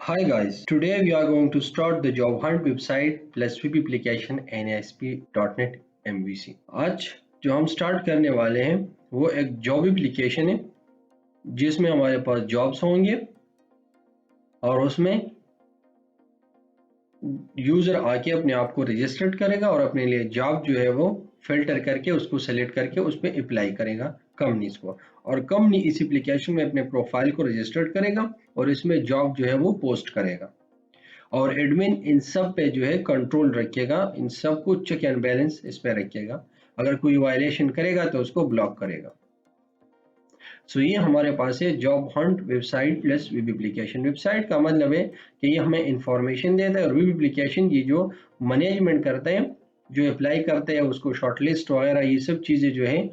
Hi guys, today we are going to start the job hunt website plus web application ASP.NET MVC। आज जो हम start करने वाले हैं वो एक जॉब एप्लीकेशन है जिसमें हमारे पास जॉब्स होंगे और उसमें यूजर आके अपने आप को रजिस्टर्ड करेगा और अपने लिए जॉब जो है वो फिल्टर करके उसको सेलेक्ट करके उस पर अप्लाई करेगा कंपनीज को, और कंपनी इस एप्लीकेशन में अपने प्रोफाइल को रजिस्टर्ड करेगा और इसमें जॉब जो है वो पोस्ट करेगा और एडमिन इन सब पे जो है कंट्रोल रखेगा, इन सब को चेक एंड बैलेंस इस पे रखेगा। अगर कोई वायलेशन करेगा तो उसको ब्लॉक करेगा। सो ये हमारे पास है job Hunt website plus web application. Website का मतलब है कि ये हमें इंफॉर्मेशन देता है और वेब एप्लीकेशन ये जो मैनेजमेंट करते हैं, जो अप्लाई करते हैं उसको शॉर्टलिस्ट वगैरह ये सब चीज़ें जो है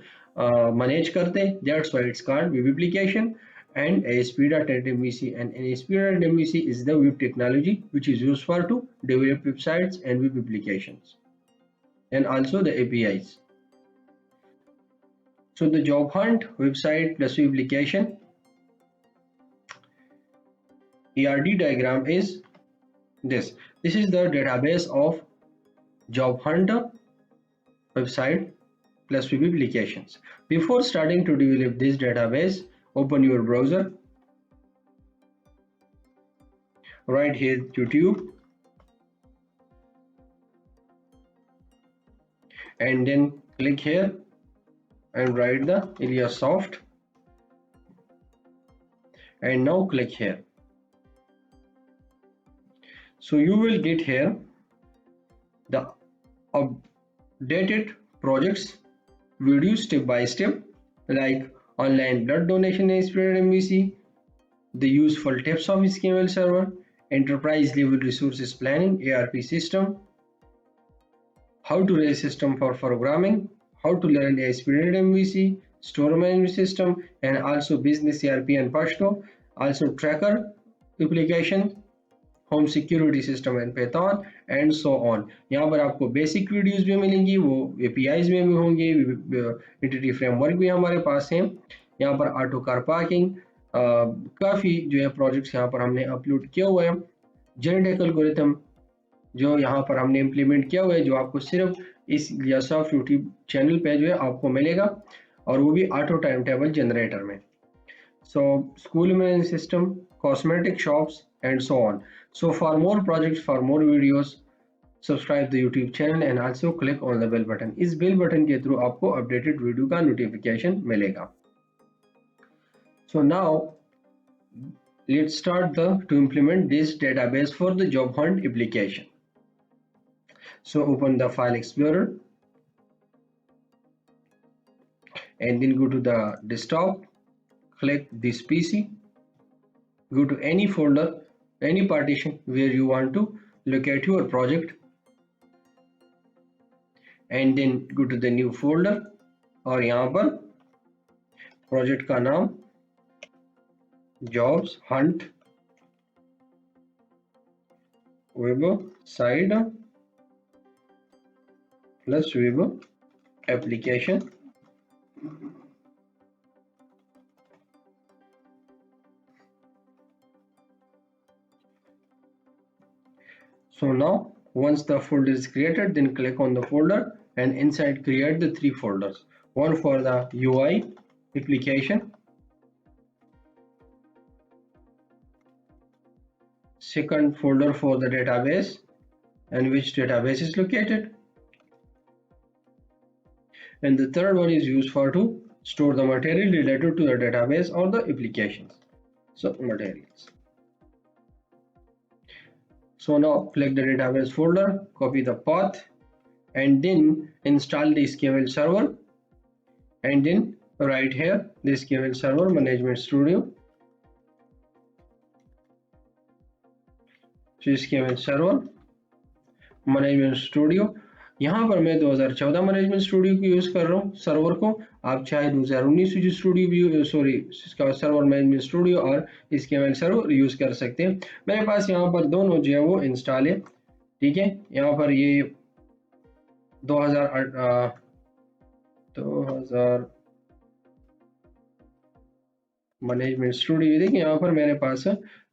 मैनेज करते हैं। That's why it's called web application and ASP.NET MVC, and ASP.NET MVC is the web technology which is used for to develop websites and web applications and also the APIs. So the job hunt website plus web application ERD diagram is this. This is the database of job hunter website plus web applications. Before starting to develop this database, open your browser. Right here YouTube, and then click here and write the Eliasoft, and now click here. So you will get here the updated projects videos step by step, like online blood donation ASP.NET MVC, the useful tips of SQL Server, enterprise level resources planning, ARP system, how to raise system for programming, how to learn ASP.NET MVC, store management system, and also business ERP and Pashto, also tracker application, home security system and Python and so on. यहाँ पर आपको basic videos भी मिलेंगी, वो APIs में भी होंगे, entity framework भी हमारे पास हैं। यहाँ पर ऑटो कार पार्किंग, काफ़ी जो है प्रोजेक्ट्स यहाँ पर हमने अपलोड किया हुआ है। जेनेटिक एल्गोरिथम जो यहाँ पर हमने इम्प्लीमेंट किया हुआ है, जो आपको सिर्फ इस लियासॉफ्ट यूट्यूब चैनल पे जो है आपको मिलेगा, और वो भी ऑटो टाइम टेबल जनरेटर में। So school management system, cosmetic shops, and so on. So for more projects, for more videos, subscribe the YouTube channel and also click on the bell button. इस bell button के through आपको updated video का notification मिलेगा। So now let's start to implement this database for the job hunt application. So open the file explorer and then go to the desktop. Click this PC, go to any folder, any partition where you want to locate your project, and then go to the new folder और यहाँ पर project का नाम jobs Hunt website plus web application, so now once the folder is created, then click on the folder and inside create the 3 folders, one for the UI application, second folder for the database and which database is located, and the third one is used for to store the material related to the database or the applications. So materials. So now click the database folder, copy the path, and then install the SQL server, and then write here the SQL server management studio. So SQL server management studio, यहाँ पर मैं 2014 management studio को use कर रहा हूँ server को। आप चाहे 2019 जो स्टूडियो भी सर्वर मैनेजमेंट स्टूडियो और SQL सर्वर यूज़ कर सकते हैं। मेरे पास यहाँ पर दोनों जो है वो इंस्टॉल है, ठीक है। यहाँ पर ये 2000 मैनेजमेंट स्टूडियो, देखिए यहाँ पर मेरे पास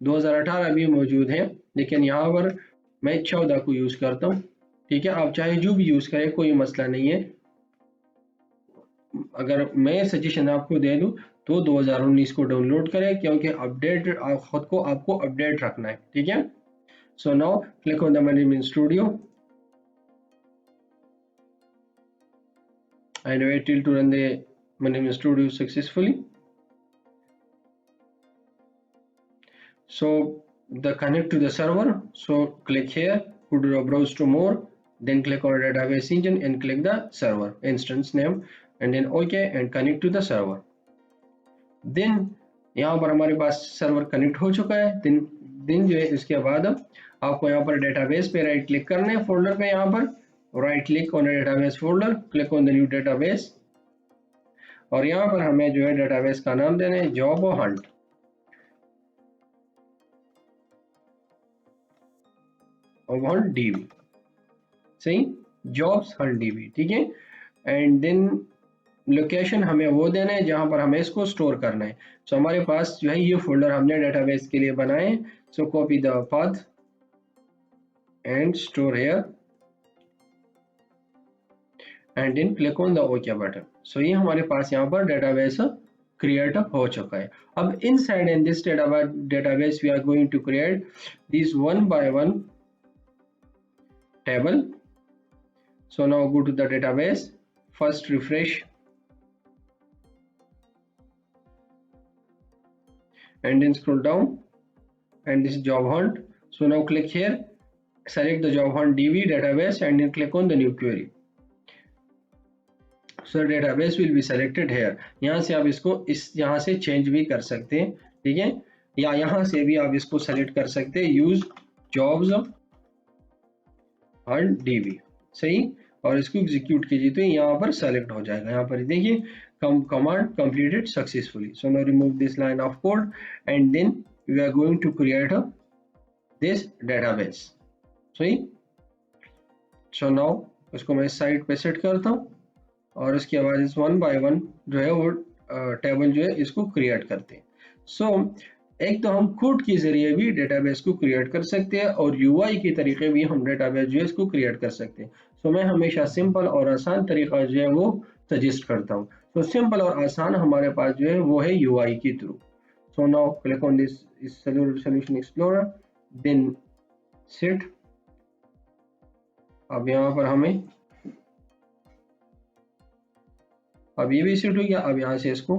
2018 भी मौजूद है, लेकिन यहाँ पर मैं 14 को यूज करता हूँ। ठीक है, आप चाहे जो भी यूज करें, कोई मसला नहीं है। अगर मैं सजेशन आपको दे दूं तो 2019 को डाउनलोड करें, क्योंकि अपडेट खुद को आपको अपडेट रखना है। ठीक है, सो now click on the management studio and wait till to run the management studio successfully. So the connect to the server, so click here, go to the browse to more, then click on database engine and click the server instance name and then OK and connect to the server. Then यहाँ पर हमारे पास server connect हो चुका है। दिन जो है इसके बाद आपको यहाँ पर डेटाबेस पे राइट क्लिक करना है, फोल्डर पे यहाँ पर right click on database folder, click on the new database और यहाँ पर हमें जो है डेटाबेस का नाम देना है जॉब हंट DB, सही, जॉब्स हंट DB। ठीक है, एंड देन लोकेशन हमें वो देना है जहां पर हमें इसको स्टोर करना है। सो हमारे पास जो है ये फोल्डर हमने डेटाबेस के लिए बनाए। So copy the path and store here and then click on the okay button. So ये हमारे पास यहाँ पर डेटाबेस क्रिएट हो चुका है। अब inside in this database we are going to create this one by one table. So now go to the database, first refresh and then scroll down and this is job hunt. So now click here, select the job hunt DB database and then click on the new query. So database will be selected here. यहाँ से आप इसको यहाँ से change भी कर सकते हैं। ठीक है, या यहाँ से भी आप इसको सेलेक्ट कर सकते हैं, यूज जॉब्स हंट DB, सही, और इसको एग्जीक्यूट कीजिए तो यहाँ पर सेलेक्ट हो जाएगा। यहाँ पर देखिए command completed successfully. So now remove this line of code and then we are going to create this database. So now इसको मैं साइड पे सेट करता हूँ और उसके बाद इस वन बाय वन जो है वो टेबल जो है इसको क्रिएट करते हैं। सो एक तो हम कोड के जरिए भी डेटाबेस को क्रिएट कर सकते हैं और UI के तरीके भी हम डेटाबेस जो है इसको क्रिएट कर सकते हैं। सो मैं हमेशा सिंपल और आसान तरीका जो है वो सजेस्ट करता हूँ। तो सिंपल और आसान हमारे पास जो है वो है UI के through. So now click on this solution explorer, then set. अब यहाँ पर हमें अब ये भी सेट हो गया। अब यहाँ से इसको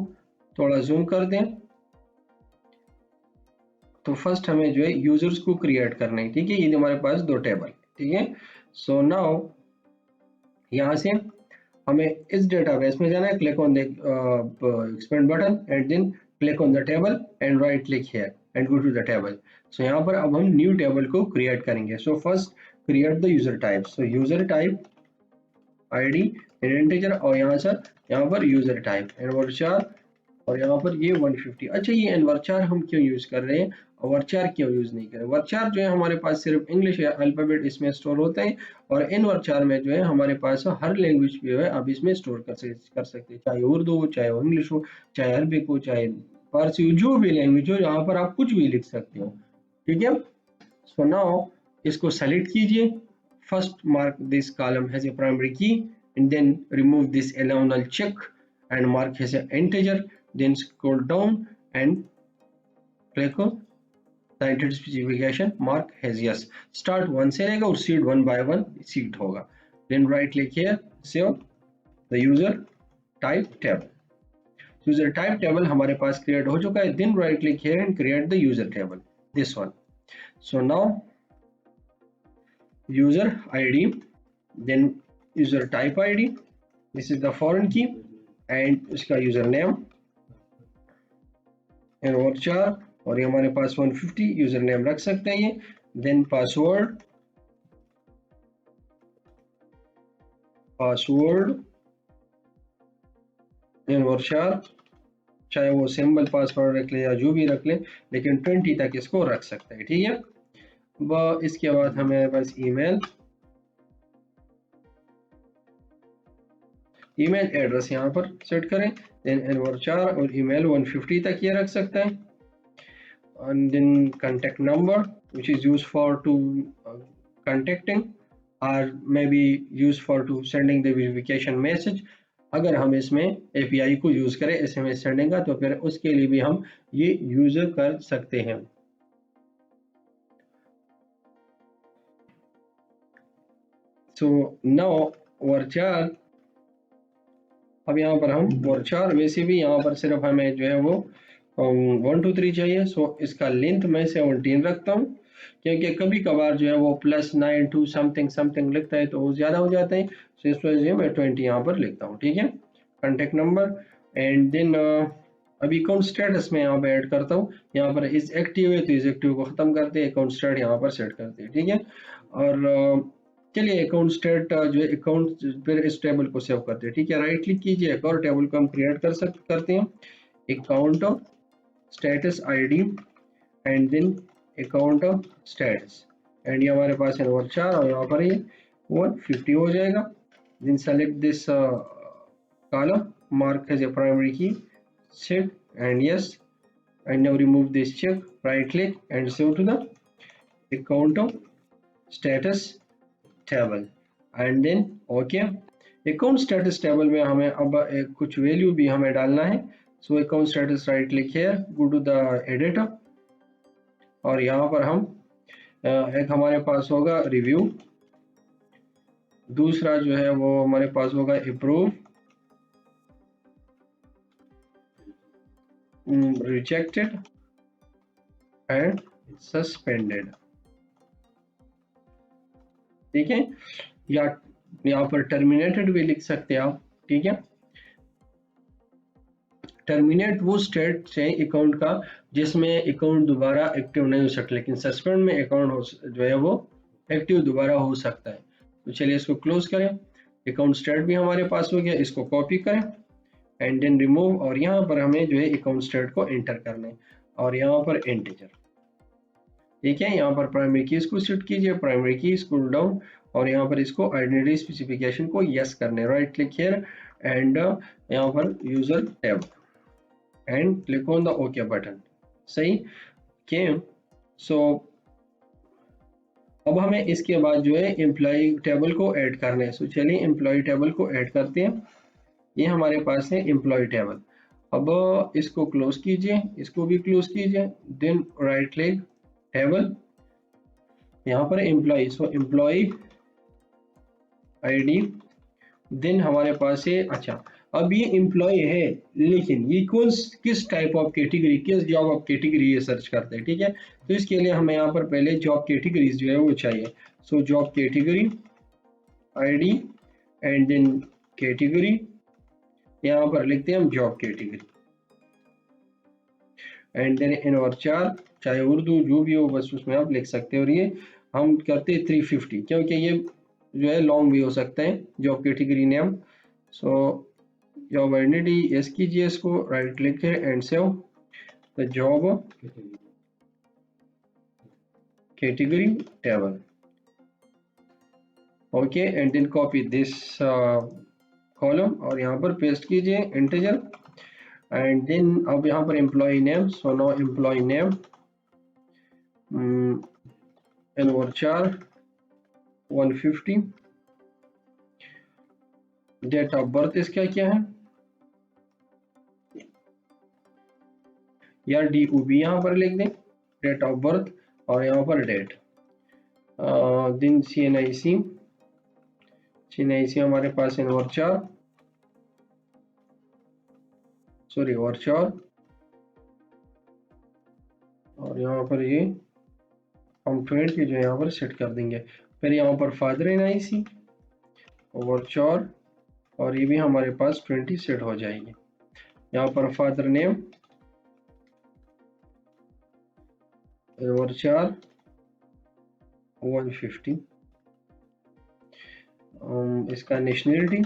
थोड़ा जूम कर दें। तो फर्स्ट हमें जो है यूजर्स को क्रिएट करना है। ठीक है, ये हमारे पास दो टेबल। ठीक है, सो नाउ यहाँ से हमें इस डेटाबेस में जाना है, click on the expand button and then click on the table and right click here and go to the table. So यहाँ पर अब हम न्यू टेबल को क्रिएट करेंगे। So first create the user type. So user type ID integer और यहाँ पर user type एनवर्चार और यहाँ पर ये 150। अच्छा, ये एनवर्चार हम क्यों यूज कर रहे हैं और वर्चार क्यों यूज नहीं कर रहे? वर्चार जो है हमारे पास सिर्फ इंग्लिश या अल्फाबेट इसमें स्टोर होते हैं और एनवर्चार में जो है हमारे पास हर लैंग्वेज जो है आप इसमें स्टोर कर सकते हैं, चाहे उर्दू हो, चाहे इंग्लिश हो, चाहे अरबिक हो, चाहे फारसी हो, जो भी लैंग्वेज हो, यहाँ पर आप कुछ भी लिख सकते हो। ठीक है, सो नाउ इसको सेलेक्ट कीजिए। First mark this column as a primary key and then remove this allowable check and mark as an integer, then scroll down and click on the entered specification, mark as yes. Start one से रहेगा और seed one by one seed होगा। Then right click here, save the user type table. User type table हमारे पास create हो चुका है। Then right click here and create the user table, this one. So now user ID, then user type ID, this is the foreign key and इसका user name and varchar और ये हमारे पास 150 user name रख सकते हैं ये। Then password and varchar, चाहे वो सिंबल पासवर्ड रख ले या जो भी रख ले, लेकिन 20 तक इसको रख सकते हैं। ठीक है, इसके बाद हमें बस ईमेल ईमेल एड्रेस यहाँ पर सेट करें, देन n4 और ईमेल 150 तक ये रख सकते हैं, and then contact number which is used for to contacting or maybe used for to sending the verification message। अगर हम इसमें API को यूज करें SMS सेंडिंग का तो फिर उसके लिए भी हम ये यूज कर सकते हैं। So now वर्चर, अब यहाँ पर हम वर्चर वैसे भी यहाँ पर सिर्फ हमें जो है वो 1 2 3 चाहिए। सो इसका लेंथ मैं 17 रखता हूँ, क्योंकि कभी कभार जो है वो +9 2 समथिंग समथिंग लिखता है तो वो ज़्यादा हो जाता है। सो इस वजह से मैं 20 यहाँ पर लिखता हूँ, ठीक है। कॉन्टेक्ट नंबर एंड देन अभी अकाउंट स्टेटस में यहाँ पर ऐड करता हूँ। यहाँ पर इज एक्टिव है तो इज एक्टिव को ख़त्म करते हैं, अकाउंट स्टेट यहाँ पर सेट करते हैं, ठीक है। और चलिए अकाउंट स्टेट जो है अकाउंट फिर इस टेबल को सेव करते हैं, ठीक है। राइट क्लिक कीजिए, एक और टेबल को हम क्रिएट करते हैं, account status ID and then account status, एंड ये हमारे पास है नंबर 4 और यहाँ पर ये 150 हो जाएगा। Then select this column, mark as a primary key, set and yes, and now remove this check, right click and save to the account status table and then okay. Account status table में हमें अब कुछ value भी हमें डालना है। So account status, right click here, go to the editor और यहाँ पर हम एक हमारे पास होगा रिव्यू, दूसरा जो है वो हमारे पास होगा अप्रूव, रिजेक्टेड एंड सस्पेंडेड, ठीक है। या यहाँ पर टर्मिनेटेड भी लिख सकते हैं आप, ठीक है। टर्मिनेट वो स्टेट है अकाउंट का जिसमें अकाउंट दोबारा एक्टिव नहीं हो सकता, लेकिन सस्पेंड में अकाउंट जो है वो एक्टिव दोबारा हो सकता है। तो चलिए इसको क्लोज करें, अकाउंट स्टेट भी हमारे पास हो गया, इसको कॉपी करें एंड देन रिमूव, और यहाँ पर हमें जो है अकाउंट स्टेट को एंटर करना है और यहाँ पर इंटीजर, ठीक है। यहाँ पर प्राइमरी कीज को सेट कीजिए, प्राइमरी की स्क्रॉल डाउन और यहाँ पर इसको आइडेंटिटी स्पेसिफिकेशन को यस करने, राइट क्लिक हियर एंड यहाँ पर user tab and click on the okay button, सही के। सो अब हमें इसके बाद जो है एम्प्लॉय टेबल को ऐड करना है। सो चलिए एम्प्लॉय टेबल को ऐड करते हैं, ये हमारे पास है एम्प्लॉय टेबल। अब इसको क्लोज कीजिए, इसको भी क्लोज कीजिए, देन राइट क्लिक टेबल, यहाँ पर एम्प्लॉय, सो एम्प्लॉय आईडी, देन हमारे पास है, अच्छा अब ये एम्प्लॉय है लेकिन ये किस टाइप ऑफ कैटेगरी, किस जॉब ऑफ कैटेगरी ये सर्च करते हैं, ठीक है। तो इसके लिए हमें यहाँ पर पहले जॉब कैटेगरीज जो है वो चाहिए। So job category ID and then category, यहाँ पर लिखते हैं हम job category and then n4, चाहे उर्दू जो भी हो बस उसमें आप लिख सकते हैं। और ये हम करते हैं 350 क्योंकि ये जो है लॉन्ग भी हो सकता है job category name. So job identity yes कीजिए, इसको राइट क्लिक है and save the job category table, okay and then copy this column और यहाँ पर पेस्ट कीजिए इंटीजर एंड देन अब यहाँ पर employee name, so no employee name n4 150, date of birth इसका क्या है या DOB यहाँ पर लिख दें, डेट ऑफ बर्थ और यहाँ पर डेट, दिन CNIC हमारे पास है n4 सॉरी वर्चर, और यहाँ पर ये हम 20 जो यहाँ पर सेट कर देंगे। फिर यहाँ पर फादर NIC वर्चर और ये भी हमारे पास 20 सेट हो जाएगी। यहाँ पर फादर नेम वर्चर 150, इसका नेशनलिटी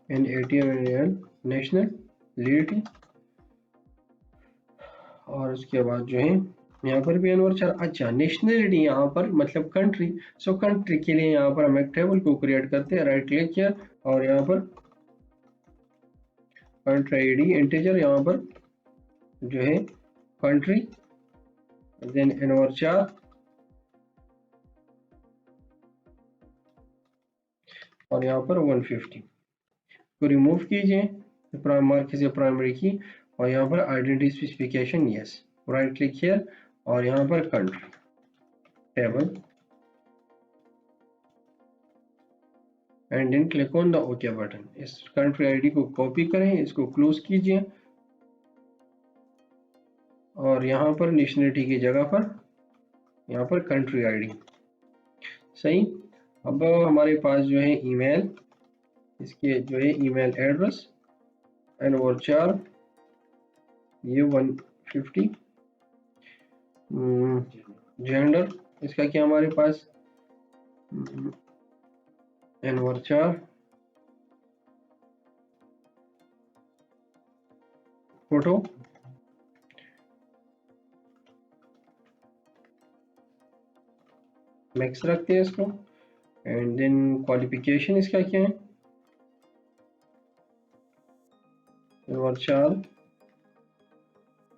ATM नेशनलिटी, और उसके बाद जो है यहाँ पर भी अनवर चार। अच्छा, नेशनलिटी यहाँ पर मतलब कंट्री। सो कंट्री के लिए यहाँ पर हम एक टेबल को क्रिएट करते हैं, राइट क्लिक किया और यहाँ पर कंट्री आईडी इंटीजर, यहाँ पर जो है कंट्री, देन अनवर चार और यहाँ पर 150 को रिमूव कीजिए, मार्क कीजिए प्राइमरी की और यहाँ पर identity specification yes, right click here और यहाँ पर country table and then click on the okay button. इस कंट्री आईडी को कॉपी करें, इसको क्लोज कीजिए और यहाँ पर नेशनलिटी की जगह पर यहाँ पर कंट्री आईडी। सही। अब हमारे पास जो है ईमेल, इसके जो है ईमेल एड्रेस अनवर चार, ये 150, जेंडर इसका क्या हमारे पास अनवर चार, फोटो मैक्स रखते हैं इसको एंड देन क्वालिफिकेशन इसका क्या है अनवर चार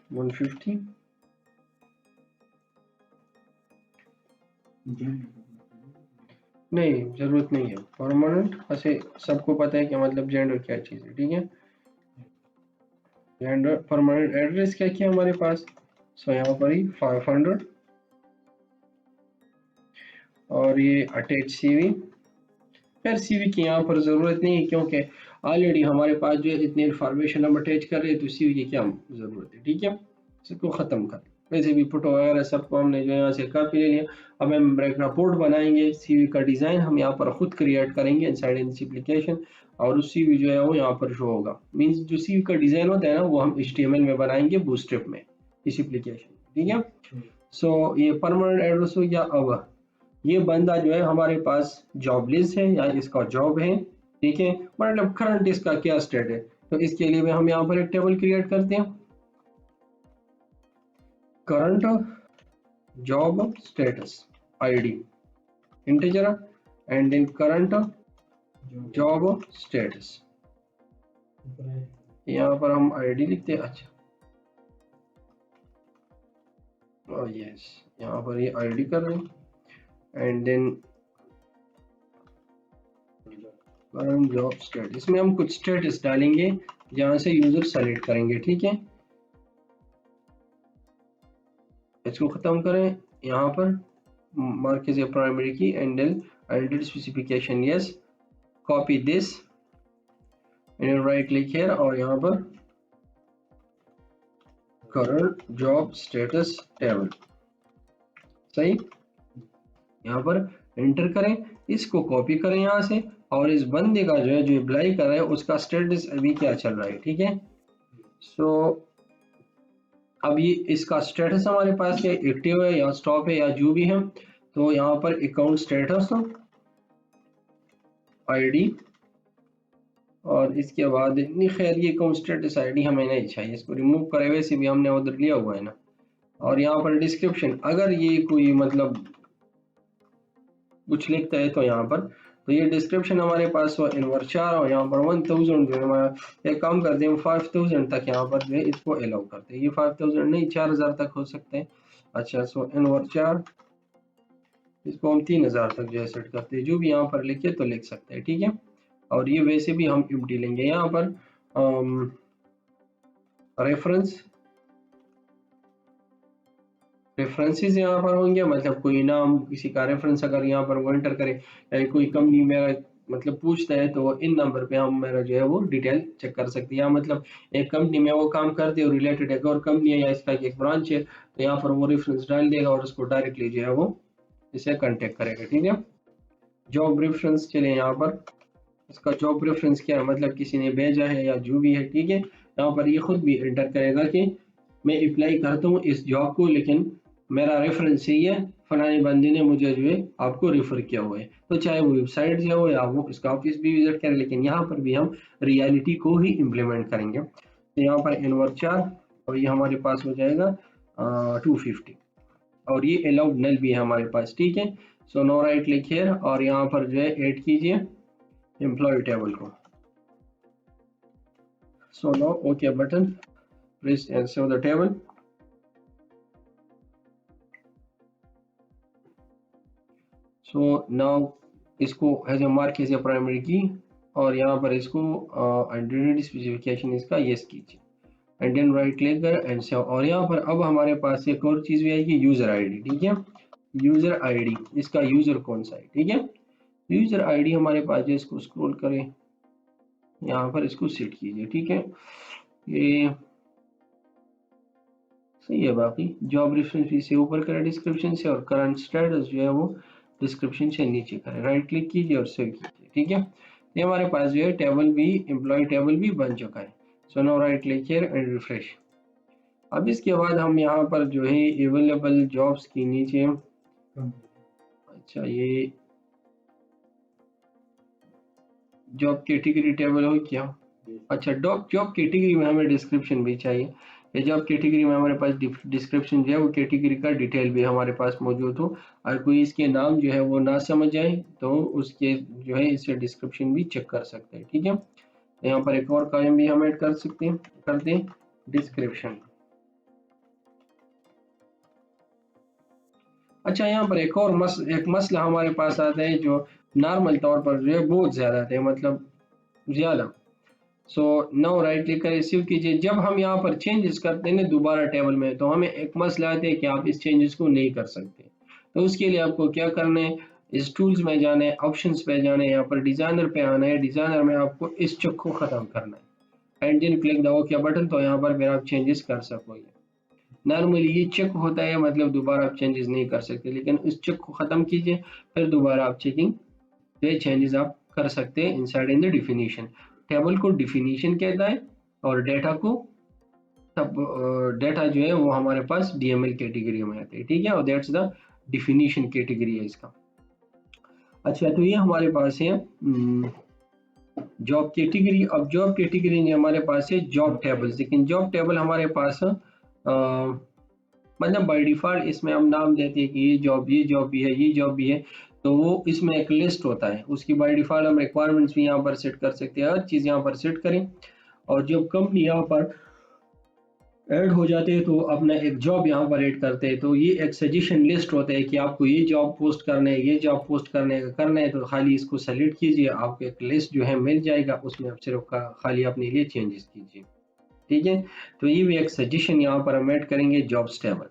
150, नहीं जरूरत नहीं है परमानेंट, ऐसे सबको पता है कि मतलब जेंडर क्या चीज है, ठीक है। जेंडर परमानेंट एड्रेस क्या किया हमारे पास, सो यहाँ पर ही 500 और ये अटैच सीवी। फिर सीवी की यहाँ पर जरूरत नहीं है क्योंकि ऑलरेडी हमारे पास जो है इतनी इन्फॉर्मेशन हम अटैच कर रहे हैं, तो सीवी की क्या जरूरत है, ठीक है। इसको खत्म कर, वैसे भी फोटो वगैरह सबको हमने जो यहाँ से कॉपी ले लिया। अब हम एक रिपोर्ट बनाएंगे, सीवी का डिजाइन हम यहाँ पर खुद क्रिएट करेंगे इनसाइड इन दिस एप्लीकेशन और उस सीवी जो है वो यहाँ पर शो होगा। मींस जो सीवी का डिजाइन होता है ना वो हम HTML में बनाएंगे बूटस्ट्रैप में इस एप्लीकेशन, ठीक है। सो ये परमानेंट एड्रेस हो गया। अब ये बंदा जो है हमारे पास जॉब लिस्ट है या इसका जॉब है, ठीक है, मतलब करंट इसका क्या स्टेट है। तो इसके लिए भी हम यहाँ पर एक टेबल क्रिएट करते हैं, current job status ID integer and then current job status, यहाँ पर हम आईडी लिखते हैं। अच्छा यस, यहाँ पर ये आईडी कर रहे हैं and then current job status, इसमें हम कुछ स्टेटस डालेंगे जहाँ से यूजर सेलेक्ट करेंगे, ठीक है। इसको खत्म करें, यहाँ पर मार्क कीजिए primary key and then identity specification yes, copy this and right click here और यहाँ पर करंट जॉब स्टेटस टेबल, सही। यहाँ पर एंटर करें, इसको कॉपी करें यहाँ से और इस बंदे का जो है जो अप्लाई कर रहा है उसका स्टेटस अभी क्या चल रहा है, ठीक है। सो अब ये इसका स्टेटस हमारे पास क्या एक्टिव है या स्टॉप है या जो भी है, तो यहाँ पर अकाउंट स्टेटस आईडी और इसके बाद नहीं, खैर ये अकाउंट स्टेटस आईडी हमें नहीं चाहिए, इसको रिमूव करें, वैसे भी हमने उधर लिया हुआ है ना। और यहाँ पर डिस्क्रिप्शन, अगर ये कोई मतलब कुछ लिखता है तो यहाँ पर, तो ये डिस्क्रिप्शन हमारे पास हो अनवर चार और यहाँ पर 1000 जो है हमारा, एक काम करते हैं 5000 तक यहाँ पर जो है इसको अलाउ करते हैं, ये 5000 नहीं 4000 तक हो सकते हैं। अच्छा, सो अनवर चार इसको हम 3000 तक जो है सेट करते हैं, जो भी यहाँ पर लिखे तो लिख सकते हैं, ठीक है। और ये वैसे भी हम एम्प्टी लेंगे, यहाँ पर रेफरेंसेस यहाँ पर होंगे, मतलब कोई नाम किसी का रेफरेंस अगर यहाँ पर वो एंटर करे या कोई कंपनी मेरा मतलब पूछता है तो इन नंबर पे हम मेरा जो है वो डिटेल चेक कर सकते हैं। या मतलब एक कंपनी में वो काम करते हो रिलेटेड एक और कंपनी है या इसका एक ब्रांच है, तो यहाँ पर वो रेफरेंस डाल देगा और उसको डायरेक्टली जो है वो इसे कांटेक्ट करेगा, ठीक है। जॉब रेफरेंस, चले यहाँ पर इसका जॉब रेफरेंस क्या है, मतलब किसी ने भेजा है या जो भी है, ठीक है। यहाँ पर ये खुद भी एंटर करेगा कि मैं अप्लाई करता हूँ इस जॉब को, लेकिन मेरा रेफरेंस यही है, फलाने बंदे ने मुझे जो है आपको रेफर किया हुआ है। तो चाहे वो वेबसाइट जो है या वो इसका ऑफिस भी विजिट करें, लेकिन यहाँ पर भी हम रियलिटी को ही इम्प्लीमेंट करेंगे। तो यहाँ पर अनवर चार और ये हमारे पास हो जाएगा 250, और ये अलाउड नल भी है हमारे पास, ठीक है। So no right click here और यहाँ पर जो है ऐड कीजिए एम्प्लॉय टेबल को। So no okay button, press and save the table. So now इसको as a mark as a primary key और यहाँ पर इसको आइडेंटिटी स्पेसिफिकेशन इसका यस कीजिए एंड देन राइट क्लिक कर एंड सेव। और यहाँ पर अब हमारे पास एक और चीज भी आएगी, यूजर आईडी, ठीक है। यूजर आईडी, इसका यूजर कौन सा है, ठीक है। यूजर आईडी हमारे पास जो, इसको स्क्रॉल करें यहाँ पर इसको सेट कीजिए, ठीक है। ये सही है। बाकी जॉब रेफरेंस भी से ऊपर करें डिस्क्रिप्शन से और करंट स्टेटस जो है वो डिस्क्रिप्शन से नीचे करें, राइट क्लिक कीजिए और सेव कीजिए, ठीक है। ये हमारे पास जो है टेबल भी, एम्प्लॉय टेबल भी बन चुका है। So now right click here and refresh. अब इसके बाद हम यहाँ पर जो है अवेलेबल जॉब्स की नीचे, अच्छा ये जॉब कैटेगरी टेबल हो क्या, अच्छा जॉब कैटेगरी में हमें डिस्क्रिप्शन भी चाहिए। ये जॉब कैटेगरी में हमारे पास डिस्क्रिप्शन जो है वो कैटेगरी का डिटेल भी हमारे पास मौजूद हो, और कोई इसके नाम जो है वो ना समझ आए तो उसके जो है इससे डिस्क्रिप्शन भी चेक कर सकते हैं, ठीक है। यहाँ पर एक और कॉलम भी हम ऐड कर सकते हैं, करते हैं डिस्क्रिप्शन। अच्छा यहाँ पर एक और एक मसला हमारे पास आता है जो नॉर्मल तौर पर जो है बहुत ज्यादा आता है, मतलब ज्यादा। सो नाउ राइट क्लिक करें, सेव कीजिए। जब हम यहाँ पर चेंजेस करते हैं ना दोबारा टेबल में, तो हमें एक मसला आता है कि आप इस चेंजेस को नहीं कर सकते। तो उसके लिए आपको क्या करना है, इस टूल्स में जाना है, ऑप्शंस पे जाना है, यहाँ पर डिजाइनर पे आना है। डिजाइनर में आपको इस चेक को खत्म करना है and then click the okay button, तो यहाँ पर फिर आप चेंजेस कर सकोगे। नॉर्मली ये चेक होता है, मतलब दोबारा आप चेंजेस नहीं कर सकते, लेकिन इस चेक को खत्म कीजिए, फिर दोबारा आप चेकिंग ये चेंजेस आप कर सकते हैं inside in the definition. Table को डिफिनीशन कहता है और डेटा को, सब डेटा जो है वो हमारे पास डीएमएल कैटेगरी में आते हैं, ठीक है। और दैट्स द डिफिनीशन कैटेगरी है इसका। अच्छा तो ये हमारे पास है जॉब कैटेगरी। अब जॉब कैटेगरी में हमारे पास है जॉब टेबल, लेकिन जॉब टेबल हमारे पास मतलब बाय डिफॉल्ट इसमें हम नाम देते हैं कि ये जॉब भी है, ये जॉब भी है, तो वो इसमें एक लिस्ट होता है उसकी। बाय डिफॉल्ट हम रिक्वायरमेंट्स भी यहाँ पर सेट कर सकते हैं, हर चीज़ यहाँ पर सेट करें। और जब कंपनी यहाँ पर ऐड हो जाते हैं तो अपना एक जॉब यहाँ पर ऐड करते हैं, तो ये एक सजेशन लिस्ट होता है कि आपको ये जॉब पोस्ट करना है, ये जॉब पोस्ट करना है, तो खाली इसको सेलेक्ट कीजिए, आपको एक लिस्ट जो है मिल जाएगा, उसमें आप सिर्फ खाली अपने लिए चेंजेस कीजिए, ठीक है। तो ये भी एक सजेशन यहाँ पर हम ऐड करेंगे जॉब्स टेबल।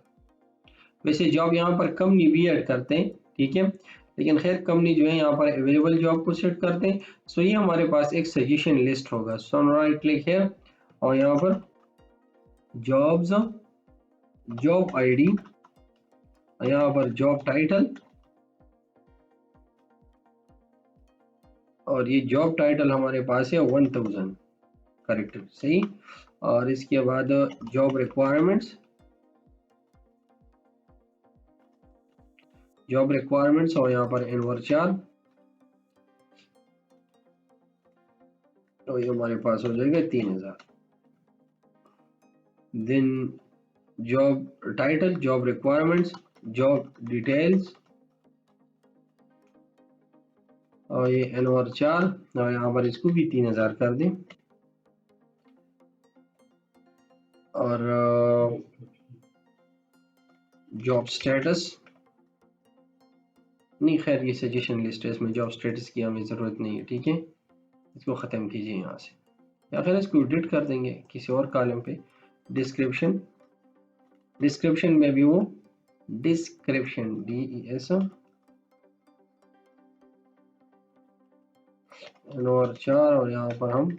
वैसे जॉब यहाँ पर कंपनी भी ऐड करते हैं, ठीक है, लेकिन खैर कंपनी जो है यहाँ पर अवेलेबल जॉब को सेट करते हैं। सो ये हमारे पास एक सजेशन लिस्ट होगा। सो राइट क्लिक है और यहाँ पर जॉब्स, जॉब आईडी, यहाँ पर जॉब टाइटल, और ये जॉब टाइटल हमारे पास है 1000 करेक्टर, सही। और इसके बाद जॉब रिक्वायरमेंट्स, और यहाँ पर एनवर 4, तो ये हमारे पास हो जाएगा 3000। Then job title, job requirements, job details, और ये एनवर 4, और यहाँ पर इसको भी 3000 कर दें। और जॉब स्टेटस, नहीं खैर ये सजेशन लिस्ट है, इसमें जॉब स्टेटस की हमें ज़रूरत नहीं है, ठीक है। इसको ख़त्म कीजिए यहाँ से, या फिर इसको एडिट कर देंगे किसी और कॉलम पे। डिस्क्रिप्शन, डिस्क्रिप्शन में भी वो डिस्क्रिप्शन DES और 4, और यहाँ पर हम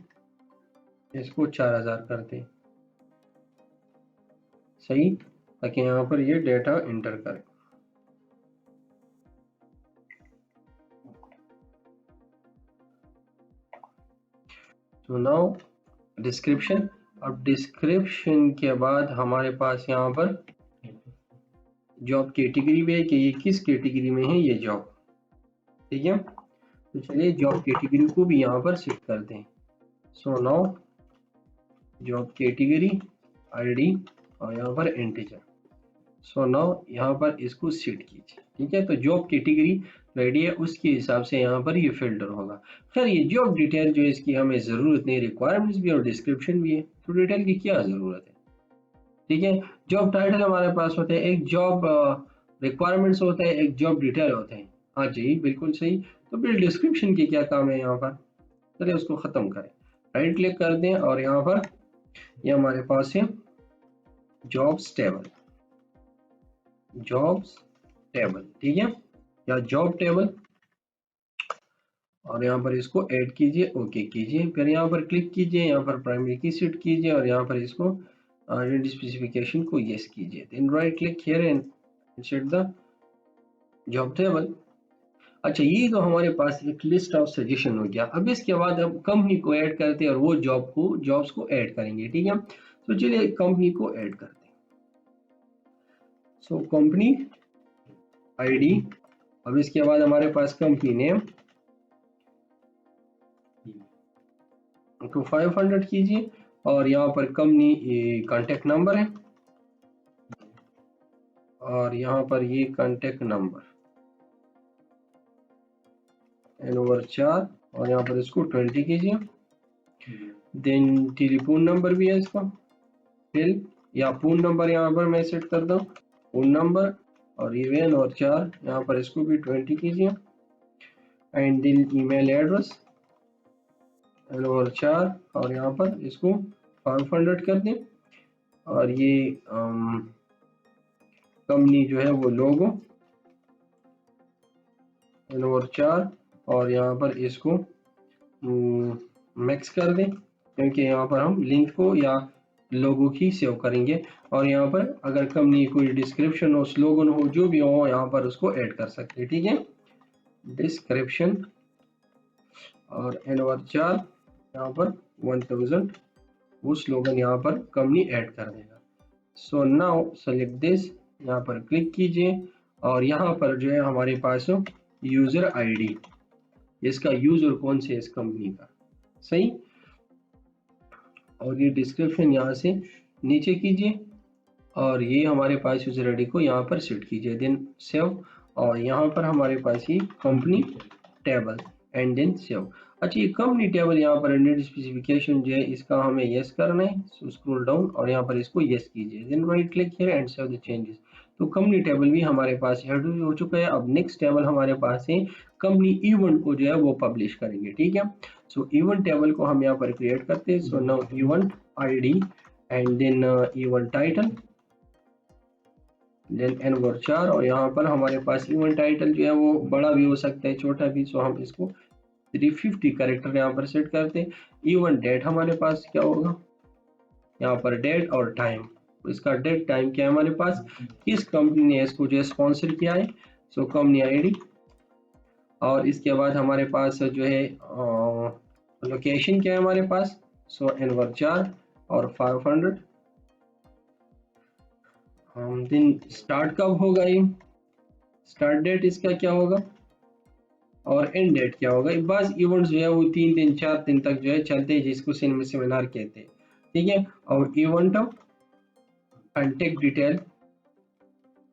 इसको 4000 करते हैं, सही, ताकि यहाँ पर ये डेटा इंटर करें। तो नाउ डिस्क्रिप्शन। अब डिस्क्रिप्शन के बाद हमारे पास यहाँ पर जॉब कैटेगरी भी है कि ये किस कैटेगरी में है ये जॉब, ठीक है। तो चलिए जॉब कैटेगरी को भी यहाँ पर सेट करते हैं। So now job category ID और यहाँ पर इंटीजर। सो नाउ यहाँ पर इसको सेट कीजिए, ठीक है। तो जॉब कैटेगरी रेडी है, उसके हिसाब से यहाँ पर ये फिल्टर होगा। खैर ये जॉब डिटेल जो है इसकी हमें ज़रूरत नहीं, रिक्वायरमेंट्स भी और डिस्क्रिप्शन भी है, तो डिटेल की क्या ज़रूरत है, ठीक है। जॉब टाइटल हमारे पास होते हैं, एक जॉब रिक्वायरमेंट्स होता है, एक जॉब डिटेल होते हैं। हाँ जी बिल्कुल सही। तो फिर डिस्क्रिप्शन की क्या काम है यहाँ पर, चलिए उसको ख़त्म करें, राइट क्लिक कर दें और यहाँ पर ये हमारे पास है जॉब्स टेबल, जॉब्स टेबल, ठीक है, या जॉब टेबल, और यहाँ पर इसको ऐड कीजिए, ओके कीजिए, फिर यहाँ पर क्लिक कीजिए, यहाँ पर प्राइमरी की सेट कीजिए और यहाँ पर इसको स्पेसिफिकेशन को यस कीजिए, then right click here and set the job table. अच्छा ये तो हमारे पास एक लिस्ट ऑफ सजेशन हो गया। अब इसके बाद हम कंपनी को ऐड करते हैं और वो जॉब्स को ऐड करेंगे, ठीक है। तो चलिए कंपनी को ऐड करते हैं। सो कंपनी आईडी, अब इसके बाद हमारे पास कंपनी नेम तो 500 कीजिए और यहाँ पर कंपनी कांटेक्ट नंबर है और यहाँ पर ये कांटेक्ट नंबर एन ओवर 4 और यहाँ पर इसको 20 कीजिए, देन टेलीफोन नंबर भी है इसका, फिल या फोन नंबर यहाँ पर मैं सेट करता हूँ, फोन नंबर और ये एन और 4 यहाँ पर इसको भी 20 कीजिए, and then email address N over 4 और यहाँ पर इसको 500 कर दें, और ये कंपनी जो है वो लोगो एन ओवर 4 और यहाँ पर इसको मैक्स कर दें, क्योंकि यहाँ पर हम लिंक को या लोगो की सेव करेंगे, और यहाँ पर अगर कंपनी कोई डिस्क्रिप्शन हो, स्लोगन हो, जो भी हो यहाँ पर उसको ऐड कर सकते हैं, ठीक है। डिस्क्रिप्शन और एन ओवर 4 यहाँ पर 1000 वो स्लोगन यहाँ पर कंपनी ऐड कर देगा। सो नाउ सेलेक्ट दिस, यहाँ पर क्लिक कीजिए और यहाँ पर जो है हमारे पास यूजर आईडी, इसका यूजर कौन से इस कंपनी का, सही, और ये डिस्क्रिप्शन यहाँ से नीचे कीजिए और ये हमारे पास यूजर आईडी को यहाँ पर सेट कीजिए, देन सेव, और यहाँ पर हमारे पास ये company table and then save. अच्छा ये कंपनी टेबल यहाँ पर नीड स्पेसिफिकेशन जो है इसका हमें यस करना है, सो स्क्रॉल डाउन और यहाँ पर इसको यस कीजिए, then right click here and save the changes. तो कंपनी टेबल भी हमारे पास ऐड हो चुका है। अब नेक्स्ट टेबल हमारे पास है कंपनी इवेंट को जो है वो पब्लिश करेंगे, ठीक है। सो इवेंट टेबल को हम यहाँ पर क्रिएट करते हैं। So now event ID and then event title, then N over 4 और यहाँ पर हमारे पास इवेंट टाइटल जो है वो बड़ा भी हो सकता है, छोटा भी, सो हम इसको 350 कैरेक्टर यहाँ पर सेट करते हैं। इवेंट डेट हमारे पास क्या होगा, यहाँ पर डेट और टाइम, इसका डेट टाइम क्या है हमारे पास, किस कंपनी ने इसको जो है स्पॉन्सर किया है, सो कंपनी आईडी, और इसके बाद हमारे पास जो है लोकेशन क्या है हमारे पास, सो एन ओवर 4 और 500, दिन स्टार्ट कब होगा, ये स्टार्ट डेट इसका क्या होगा और एंड डेट क्या होगा। बस इवेंट्स जो है वो 3 दिन 4 दिन तक जो है चलते हैं, जिसको सेमिनार कहते हैं, ठीक है। और इवेंट कांटेक्ट डिटेल,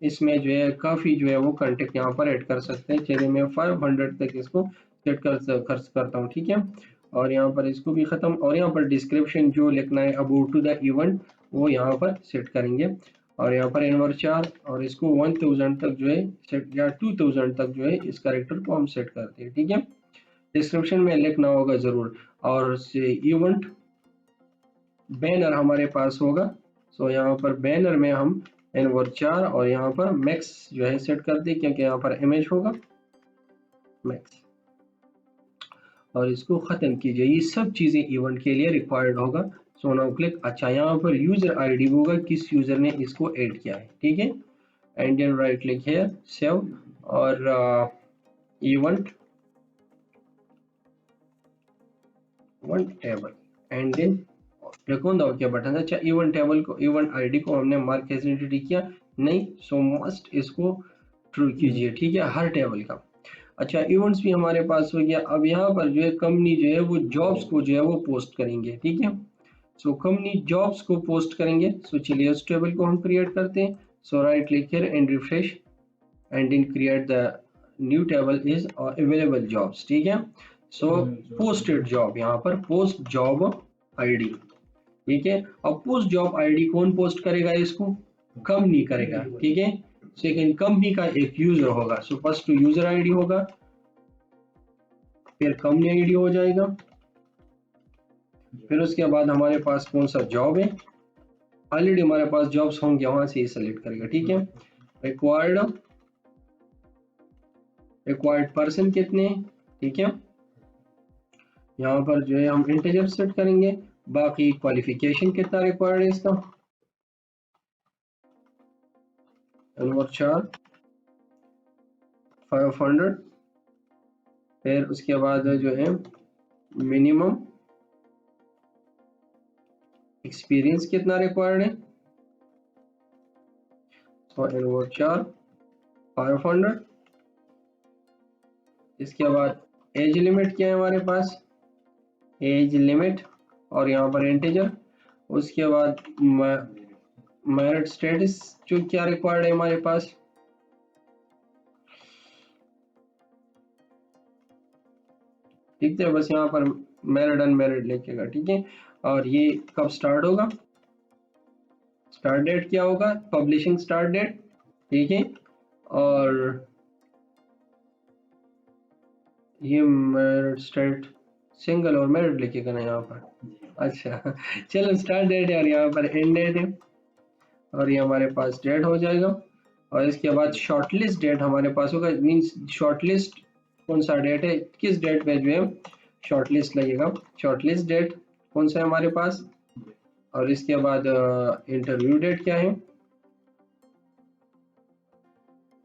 इसमें जो है काफ़ी जो है वो कांटेक्ट यहाँ पर ऐड कर सकते हैं। चलिए मैं 500 तक इसको सेट खर्च करता हूँ, ठीक है, और यहाँ पर इसको भी ख़त्म, और यहाँ पर डिस्क्रिप्शन जो लिखना है अबाउट टू द इवेंट वो यहाँ पर सेट करेंगे, और यहाँ पर नंबर 4 और इसको 1000 तक जो है सेट, या 2000 तक जो है इस कैरेक्टर को हम सेट करते हैं, ठीक है। डिस्क्रिप्शन में लिखना होगा ज़रूर, और से इवेंट बैनर हमारे पास होगा। सो यहाँ पर बैनर में हम एन ओवर 4 और यहाँ पर मैक्स जो है सेट कर दे, क्योंकि यहाँ पर इमेज होगा मैक्स, और इसको ख़त्म कीजिए। ये सब चीज़ें इवेंट के लिए रिक्वायर्ड होगा। सो नाउ क्लिक, अच्छा यहाँ पर यूज़र आईडी होगा, किस यूज़र ने इसको ऐड किया है, ठीक है, and then right click here save, और event table and then click on the okay button. अच्छा इवेंट टेबल को, इवेंट आईडी को हमने मार्क एज एंटिटी किया नहीं, सो मस्ट इसको ट्रू कीजिए, ठीक है, हर टेबल का। अच्छा इवेंट्स भी हमारे पास हो गया। अब यहाँ पर जो है कंपनी जो है वो जॉब्स को जो है वो पोस्ट करेंगे, ठीक है। सो कंपनी जॉब्स को पोस्ट करेंगे। सो चलिए उस टेबल को हम क्रिएट करते हैं। So right click here and refresh and then create the new table is available jobs, ठीक है। So posted job, यहाँ पर post job ID, ठीक है। अब पोस्ट जॉब आईडी कौन पोस्ट करेगा, इसको कंपनी करेगा, ठीक है। सेकेंड कंपनी का एक यूजर होगा, सो फर्स्ट यूजर आईडी होगा, फिर कंपनी आईडी हो जाएगा, फिर उसके बाद हमारे पास कौन सा जॉब है, ऑलरेडी हमारे पास जॉब्स होंगे वहां से सेलेक्ट करेगा, ठीक है। रिक्वायर्ड पर्सन कितने, ठीक है। यहाँ पर जो है हम इंटीजर सेट करेंगे, बाकी क्वालिफिकेशन कितना रिक्वायर्ड है इसका, नंबर 4 500, फिर उसके बाद जो है मिनिमम एक्सपीरियंस कितना रिक्वायर्ड है, तो नंबर 4 500। इसके बाद एज लिमिट क्या है हमारे पास, एज लिमिट, और यहाँ पर इंटीजर। उसके बाद मैरिड स्टेटस जो क्या रिक्वायर्ड है हमारे पास, ठीक है, बस यहाँ पर मैरिड अनमैरिड लिखेगा, ठीक है। और ये कब स्टार्ट होगा, स्टार्ट डेट क्या होगा, पब्लिशिंग स्टार्ट डेट, ठीक है। और ये मैरिड स्टेट सिंगल और मैरिड लिखेगा ना यहाँ पर, अच्छा चलो स्टार्ट डेट है और यहाँ पर एंड डेट है, और ये हमारे पास डेट हो जाएगा। और इसके बाद शॉर्टलिस्ट डेट हमारे पास होगा, मींस शॉर्टलिस्ट कौन सा डेट है, किस डेट पे जो है शॉर्टलिस्ट लगेगा, शॉर्टलिस्ट डेट कौन सा है हमारे पास। और इसके बाद इंटरव्यू डेट क्या है,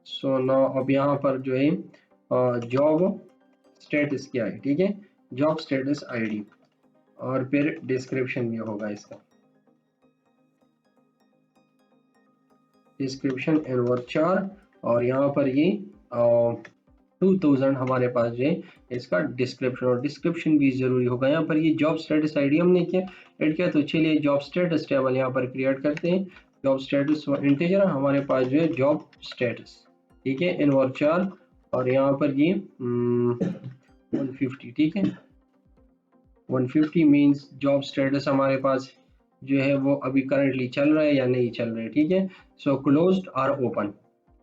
सो नाउ अब यहाँ पर जो है जॉब स्टेटस क्या है, ठीक है, जॉब स्टेटस आईडी, और फिर डिस्क्रिप्शन भी होगा इसका, डिस्क्रिप्शन एनवर 4, और यहाँ पर ये 2000 हमारे पास जो है इसका डिस्क्रिप्शन, और डिस्क्रिप्शन भी जरूरी होगा। यहाँ पर ये जॉब स्टेटस आईडी हमने क्या ऐड किया, तो चलिए जॉब स्टेटस टेबल यहाँ पर क्रिएट करते हैं। जॉब स्टेटस इंटीजर हमारे पास जो है जॉब स्टेटस, ठीक है, इनवर 4, और यहाँ पर ये 150, ठीक है, 150 मींस जॉब स्टेटस हमारे पास जो है वो अभी करंटली चल रहा है या नहीं चल रहा है, ठीक है। सो क्लोज्ड और ओपन,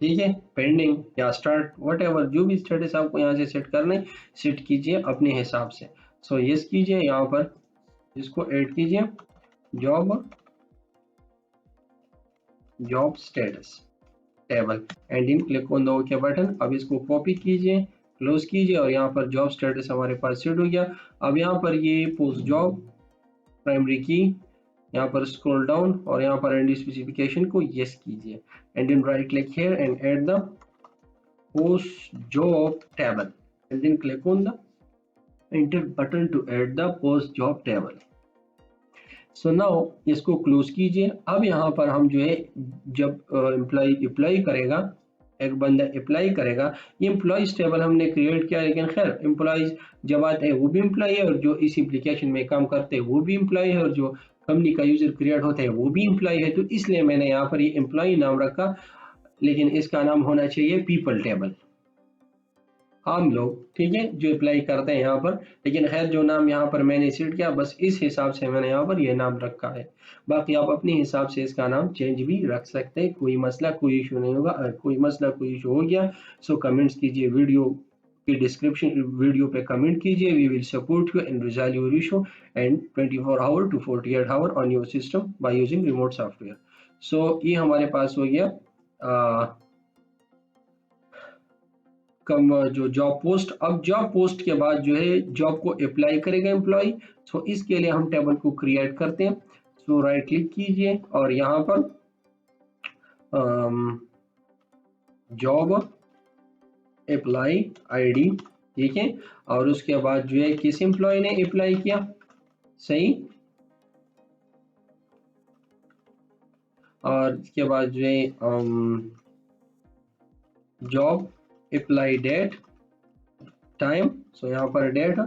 ठीक है, पेंडिंग या स्टार्ट, व्हाटएवर जो भी स्टेटस आपको यहाँ से सेट करना है सेट कीजिए अपने हिसाब से। सो यस कीजिए, यहाँ पर इसको ऐड कीजिए job status table and then click on the okay button. अब इसको कॉपी कीजिए, क्लोज कीजिए, और यहाँ पर जॉब स्टेटस हमारे पास सेट हो गया। अब यहाँ पर ये पोस्ट जॉब प्राइमरी की, यहाँ पर स्क्रॉल डाउन और यहाँ पर एंड स्पेसिफिकेशन को यस कीजिए and then right click here and add the post job table and then click on the enter button to add the post job table. So now इसको close कीजिए। अब यहाँ पर हम जो है जब एम्प्लॉय अप्लाई करेगा, एक बंदा अप्लाई करेगा, ये एम्प्लॉयज टेबल हमने क्रिएट किया, लेकिन खैर एम्प्लॉयज जब आते हैं वो भी एम्प्लॉय है, और जो इस एप्लीकेशन में काम करते हैं वो भी एम्प्लॉय है, और जो कंपनी का यूजर क्रिएट होता है वो भी एम्प्लॉय है, तो इसलिए मैंने यहाँ पर ये एम्प्लॉय नाम रखा, लेकिन इसका नाम होना चाहिए पीपल टेबल, हम लोग, ठीक है, जो अप्लाई करते हैं यहाँ पर। लेकिन खैर जो नाम यहाँ पर मैंने सेट किया बस इस हिसाब से मैंने यहाँ पर ये नाम रखा है, बाकी आप अपने हिसाब से इसका नाम चेंज भी रख सकते हैं, कोई मसला कोई इशू नहीं होगा। अगर कोई मसला कोई इशू हो गया सो कमेंट्स कीजिए, वीडियो के डिस्क्रिप्शन वीडियो पे कमेंट कीजिए, we will support you and resolve your issue and 24 hour to 48 hour on your system by using remote software. So ये हमारे पास हो गया कम जो जॉब पोस्ट। अब जॉब पोस्ट के बाद जो है जॉब को अप्लाई करेगा एम्प्लॉय, सो इसके लिए हम टेबल को क्रिएट करते हैं। सो राइट क्लिक कीजिए और यहाँ पर जॉब अप्लाई आईडी, ठीक है, और उसके बाद जो है किस एम्प्लॉय ने अप्लाई किया, सही, और इसके बाद जो है जॉब अप्लाई डेट टाइम, सो यहाँ पर डेट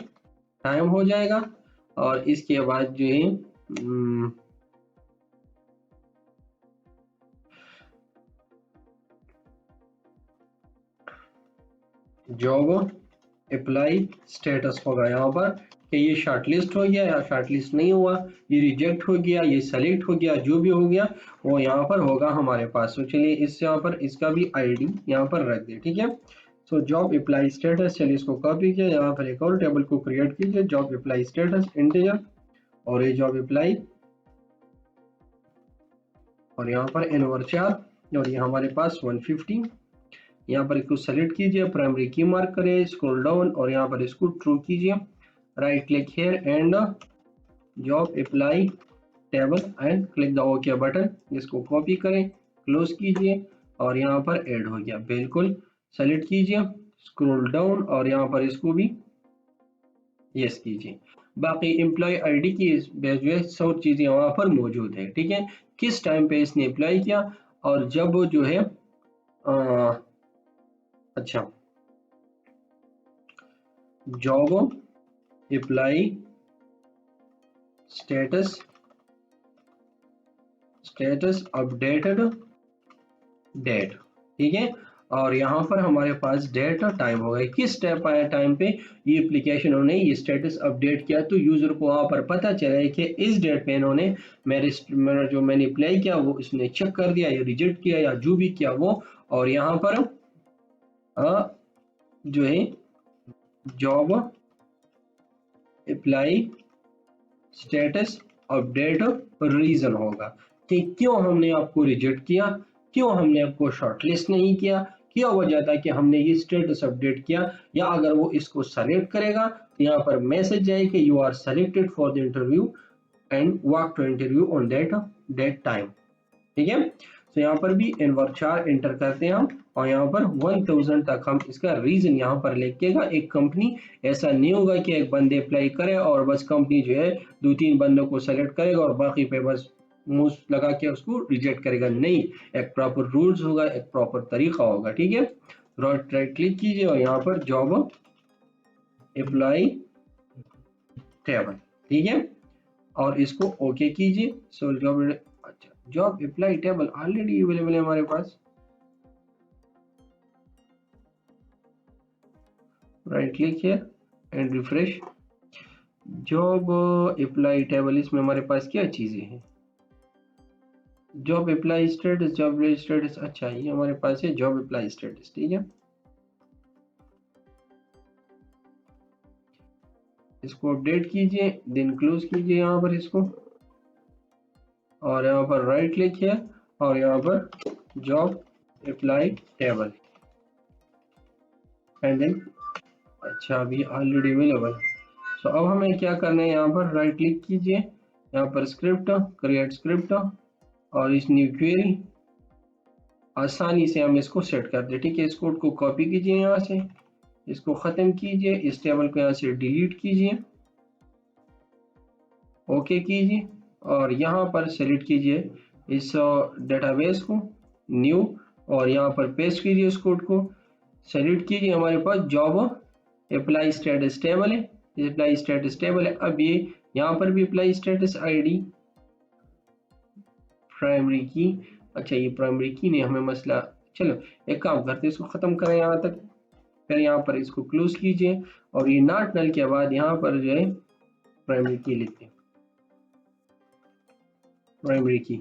टाइम हो जाएगा, और इसके बाद जो है जॉब अप्लाई स्टेटस होगा यहाँ पर कि ये शॉर्टलिस्ट हो गया या शॉर्टलिस्ट नहीं हुआ, ये रिजेक्ट हो गया, ये सेलेक्ट हो गया, जो भी हो गया वो यहाँ पर होगा हमारे पास। तो चलिए इस यहाँ पर इसका भी आईडी यहाँ पर रख दे, ठीक है। सो जॉब अप्लाई स्टेटस, चलिए इसको कॉपी किया, यहाँ पर एक और टेबल को क्रिएट कीजिए, जॉब अप्लाई स्टेटस इंटीजर, और ये जॉब अप्लाई, और यहाँ पर n/4, और ये हमारे पास 150। यहाँ पर इसको सेलेक्ट कीजिए, प्राइमरी की मार्क करें, स्क्रॉल डाउन और यहाँ पर इसको ट्रू कीजिए, right click here and job apply table and click the okay button, इसको कॉपी करें, क्लोज कीजिए और यहाँ पर ऐड हो गया, बिल्कुल सेलेक्ट कीजिए, स्क्रॉल डाउन और यहाँ पर इसको भी यस कीजिए। बाकी एम्प्लॉय आईडी की जो है सब चीजें वहां पर मौजूद है, ठीक है, किस टाइम पे इसने अप्लाई किया और जब वो जो है अच्छा, job apply status updated date, ठीक है, और यहाँ पर हमारे पास डेट और टाइम होगा, किस टाइम पे ये एप्लीकेशन उन्होंने ये स्टेटस अपडेट किया, तो यूजर को वहां पर पता चला कि इस डेट पे इन्होंने मेरा जो मैंने अप्लाई किया वो इसने चेक कर दिया या रिजेक्ट किया या जो भी किया वो, और यहाँ पर जो है job apply status update reason होगा कि क्यों हमने आपको रिजेक्ट किया, क्यों हमने आपको शॉर्टलिस्ट नहीं किया, क्या वजह था कि हमने ये स्टेटस अपडेट किया, या अगर वो इसको सेलेक्ट करेगा तो यहाँ पर मैसेज जाए कि you are selected for the interview and walk to interview on that time, ठीक है। तो यहाँ पर भी n/4 एंटर करते हैं हम, और यहाँ पर 1000 तक हम इसका रीजन यहाँ पर लिखेगा। एक कंपनी ऐसा नहीं होगा कि एक बंदे अप्लाई करे और बस कंपनी जो है 2-3 बंदों को सेलेक्ट करेगा और बाकी पे बस मुंह लगा के उसको रिजेक्ट करेगा, नहीं, एक प्रॉपर रूल्स होगा, एक प्रॉपर तरीका होगा, ठीक है। राइट क्लिक कीजिए और यहाँ पर जॉब अप्लाई टेबल, ठीक है, और इसको ओके कीजिए। So job apply table already available है हमारे पास, right click here and refresh, job apply table, इसमें हमारे पास क्या चीजें हैं, जॉब अप्लाई स्टेटस, अच्छा ये हमारे पास है जॉब अप्लाई स्टेटस, ठीक है, इसको अपडेट कीजिए, देन क्लोज कीजिए यहाँ पर इसको, और यहाँ पर राइट क्लिक है और यहाँ पर job apply table and then, अच्छा अभी ऑलरेडी अवेलेबल। सो अब हमें क्या करना है, यहाँ पर राइट क्लिक कीजिए, यहाँ पर स्क्रिप्ट, क्रिएट स्क्रिप्ट, और इस न्यू क्वेरी आसानी से हम इसको सेट कर दे, ठीक है। इस कोड को कॉपी कीजिए, यहाँ से इसको खत्म कीजिए, इस टेबल को यहाँ से डिलीट कीजिए, ओके कीजिए, और यहाँ पर सेलेक्ट कीजिए इस डेटाबेस को, न्यू, और यहाँ पर पेस्ट कीजिए उस कोड को, सेलेक्ट कीजिए, हमारे पास जॉब अप्लाई स्टेटस टेबल है, अप्लाई स्टेटस टेबल है। अब ये यहाँ पर भी अप्लाई स्टेटस आईडी प्राइमरी की, अच्छा ये प्राइमरी की ने हमें मसला, चलो एक काम करते हैं, इसको खत्म करें यहाँ तक, फिर यहाँ पर इसको क्लोज कीजिए, और ये नॉट नल के बाद यहाँ पर जो है प्राइमरी की लिखते हैं, primary key